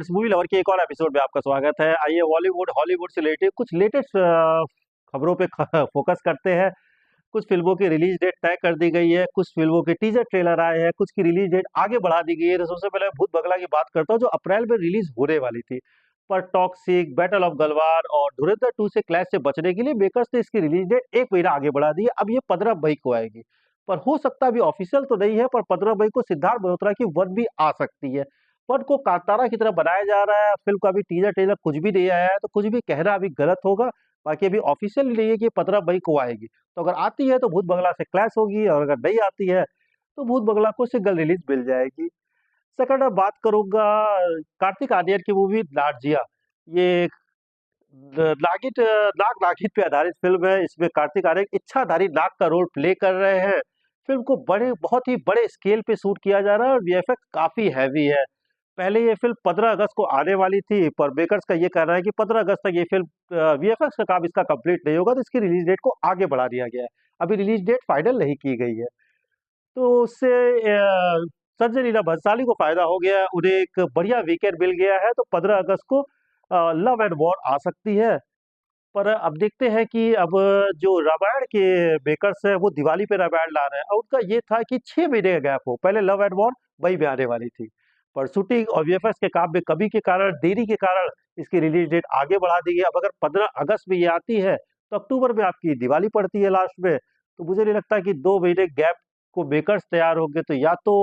इस movie lover के एक और एपिसोड में आपका स्वागत है। आइए बॉलीवुड हॉलीवुड से रिलेटेड कुछ लेटेस्ट खबरों पे फोकस करते हैं। कुछ फिल्मों की रिलीज डेट तय कर दी गई है, कुछ फिल्मों के टीजर ट्रेलर आए हैं, कुछ की रिलीज डेट आगे बढ़ा दी गई है। तो सबसे पहले मैं भूत बंगला की बात करता हूँ जो अप्रैल में रिलीज होने वाली थी, पर टॉक्सिक, बैटल ऑफ गलवार और धुरंधर 2 से क्लैश से बचने के लिए मेकर्स ने इसकी रिलीज डेट एक महीना आगे बढ़ा दी है। अब ये 15 मई को आएगी, पर हो सकता है अभी ऑफिशियल तो नहीं है, पर 15 मई को सिद्धार्थ मल्होत्रा की वन भी आ सकती है। वन को कांतारा की तरह बनाया जा रहा है। फिल्म का अभी टीजर ट्रेलर कुछ भी नहीं आया है, तो कुछ भी कहना अभी गलत होगा। बाकी अभी ऑफिशियल नहीं है कि 15 मई को आएगी। तो अगर आती है तो भूत बंगला से क्लैश होगी, और अगर नहीं आती है तो भूत बंगला को सिंगल रिलीज मिल जाएगी। सेकंड मैं बात करूंगा कार्तिक आर्यन की मूवी नार्जिया। ये नाग नागिन पे आधारित फिल्म है। इसमें कार्तिक आर्यन इच्छाधारी नाग का रोल प्ले कर रहे हैं। फिल्म को बहुत ही बड़े स्केल पे शूट किया जा रहा है और वीएफएक्स काफी हैवी है। पहले ये फिल्म 15 अगस्त को आने वाली थी, पर मेकर्स का ये कहना है कि 15 अगस्त तक ये फिल्म वीएफएक्स का काम इसका कंप्लीट नहीं होगा, तो इसकी रिलीज डेट को आगे बढ़ा दिया गया है। अभी रिलीज डेट फाइनल नहीं की गई है। तो उससे संजय लीला भंसाली को फायदा हो गया है, उन्हें एक बढ़िया वीकेंड मिल गया है। तो 15 अगस्त को लव एंड वॉर आ सकती है। पर अब देखते हैं कि अब जो रामायण के मेकर्स हैं वो दिवाली पे रामायण ला रहे हैं, और उनका ये था कि 6 महीने का गैप हो। पहले लव एंड वॉर मई में आने वाली थी, पर शूटिंग और वीएफएक्स के काम में कमी के कारण, देरी के कारण इसकी रिलीज डेट आगे बढ़ा दी गई। अब अगर 15 अगस्त में ये आती है तो अक्टूबर में आपकी दिवाली पड़ती है लास्ट में। तो मुझे नहीं लगता कि 2 महीने गैप को मेकर्स तैयार होंगे। तो या तो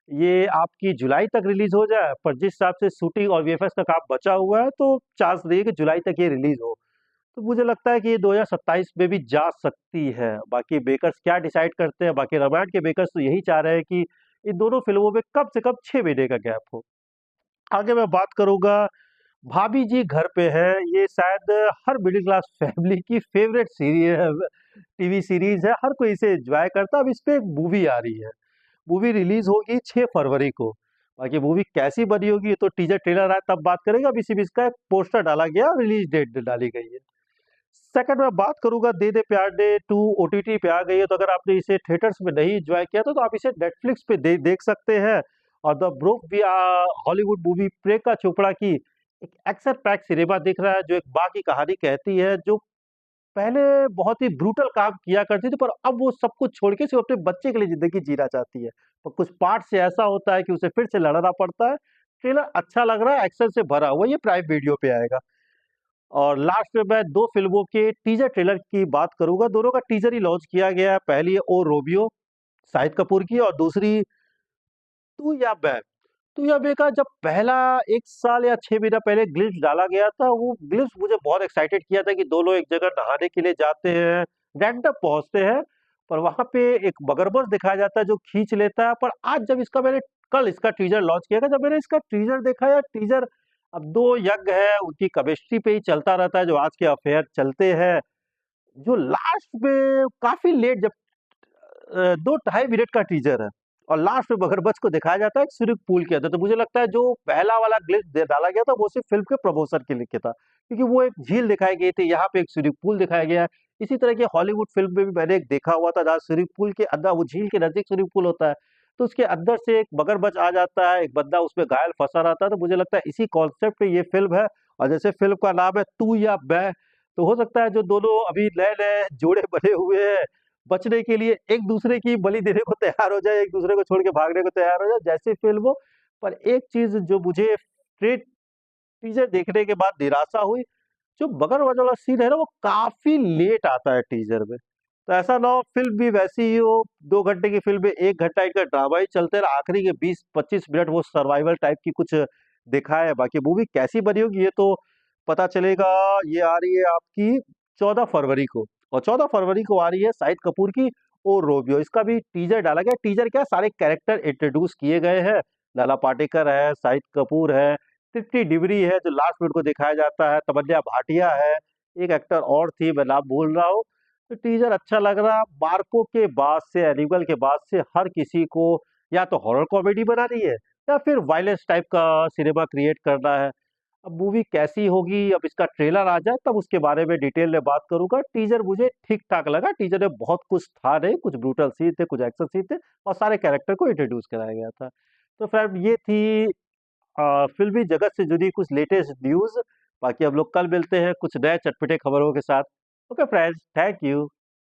ये आपकी जुलाई तक रिलीज हो जाए, पर जिस हिसाब से शूटिंग और वीएफएक्स का काम बचा हुआ है तो चांस नहीं है कि जुलाई तक ये रिलीज हो। तो मुझे लगता है कि ये 2027 में भी जा सकती है। बाकी बेकर्स क्या डिसाइड करते हैं। बाकी रामायण के बेकर्स तो यही चाह रहे हैं कि इन दोनों फिल्मों में कम से कम 6 महीने का गैप हो। आगे मैं बात करूंगा भाभी जी घर पे है। ये शायद हर मिडिल क्लास फैमिली की फेवरेट सीरीज टीवी सीरीज है, हर कोई इसे एंजॉय करता है। अब इस पे एक मूवी आ रही है। मूवी रिलीज होगी 6 फरवरी को। बाकी मूवी कैसी बनी होगी ये तो टीजर ट्रेलर आए तब बात करेंगे। अब इसी बीच का एक पोस्टर डाला गया, रिलीज डेट डाली गई है। सेकंड मैं बात करूंगा दे दे प्यार दे 2 ओटीटी पे आ गई है। तो अगर आपने इसे थिएटर्स में नहीं एंजॉय किया तो आप इसे नेटफ्लिक्स पे देख सकते हैं। और द ब्रोक भी हॉलीवुड मूवी प्रियंका चोपड़ा की एक एक्शन पैक सिनेमा दिख रहा है, जो एक माँ की कहानी कहती है, जो पहले बहुत ही ब्रूटल काम किया करती थी, पर अब वो सब कुछ छोड़ के सिर्फ अपने बच्चे के लिए जिंदगी जीना चाहती है। पर कुछ पार्ट से ऐसा होता है कि उसे फिर से लड़ना पड़ता है। ट्रेलर अच्छा लग रहा है, एक्शन से भरा हुआ। ये प्राइम वीडियो पे आएगा। और लास्ट में मैं 2 फिल्मों के टीजर ट्रेलर की बात करूंगा। दोनों का टीजर ही लॉन्च किया गया है। पहली है ओ रोबियो, शाहिद कपूर की, और दूसरी तू या मैं। तू या मैं का जब पहला 1 साल या 6 महीना पहले ग्लिम्स डाला गया था, वो ग्लिम्स मुझे बहुत एक्साइटेड किया था कि 2 लोग एक जगह नहाने के लिए जाते हैं, रैंडम पहुंचते हैं, पर वहां पे एक मगरमच्छ दिखाया जाता है जो खींच लेता है। पर आज जब इसका मैंने कल इसका टीजर लॉन्च किया था, जब मैंने इसका टीजर देखा, या टीजर अब 2 यंग है, उनकी केमिस्ट्री पे ही चलता रहता है, जो आज के अफेयर चलते हैं। जो लास्ट में काफी लेट, जब 2 ढाई मिनट का टीजर है और लास्ट में मगरमच्छ को दिखाया जाता है एक स्विमिंग पूल के अंदर, तो मुझे लगता है जो पहला वाला ग्लिच डाला गया था वो सिर्फ फिल्म के प्रमोशन के लिए था, क्योंकि वो एक झील दिखाई गई थी, यहाँ पे एक स्विमिंग पूल दिखाया गया है। इसी तरह के हॉलीवुड फिल्म में भी मैंने एक देखा हुआ था, जहाँ स्विमिंग पूल के अंदर, वो झील के नजदीक स्विमिंग पूल होता है, तो उसके अंदर से एक मगरमच्छ आ जाता है, एक बंदा उसमें घायल फंसा रहता है। तो मुझे लगता है इसी कॉन्सेप्ट पे ये फिल्म है। और जैसे फिल्म का नाम है तू या मैं, तो हो सकता है जो दोनों अभी नए नए जोड़े बने हुए हैं, बचने के लिए एक दूसरे की बलि देने को तैयार हो जाए, एक दूसरे को छोड़ के भागने को तैयार हो जाए, जैसी फिल्म हो। पर एक चीज जो मुझे स्ट्रेट टीजर देखने के बाद निराशा हुई, जो मगरमच्छ वाला सीन है ना, वो काफी लेट आता है टीजर में। तो ऐसा ना हो फिल्म भी वैसी ही हो, 2 घंटे की फिल्म में 1 घंटा इनका ड्रामा ही चलते रहा, आखिरी के 20-25 मिनट वो सर्वाइवल टाइप की कुछ दिखाया है। बाकी मूवी कैसी बनी होगी ये तो पता चलेगा। ये आ रही है आपकी 14 फरवरी को, और 14 फरवरी को आ रही है शाहिद कपूर की ओ रोबियो। इसका भी टीजर डाला गया। टीजर क्या, सारे कैरेक्टर इंट्रोड्यूस किए गए हैं। लाला पाटेकर है, शाहिद कपूर है, तृप्ति डिमरी है जो लास्ट में उनको दिखाया जाता है, तमन्या भाटिया है, एक एक्टर और थी मैं नाम भूल रहा हूँ। तो टीजर अच्छा लग रहा। मार्को के बाद से, एनिमल के बाद से हर किसी को या तो हॉरर कॉमेडी बनानी है, या फिर वायलेंस टाइप का सिनेमा क्रिएट करना है। अब मूवी कैसी होगी, अब इसका ट्रेलर आ जाए तब उसके बारे में डिटेल में बात करूंगा। टीजर मुझे ठीक ठाक लगा। टीजर में बहुत कुछ था नहीं, कुछ ब्रूटल सीन थे, कुछ एक्शन सीन थे, और सारे कैरेक्टर को इंट्रोड्यूस कराया गया था। तो फ्रेंड ये थी फिल्मी जगत से जुड़ी कुछ लेटेस्ट न्यूज़। बाकी हम लोग कल मिलते हैं कुछ नए चटपटे खबरों के साथ। Okay friends, thank you.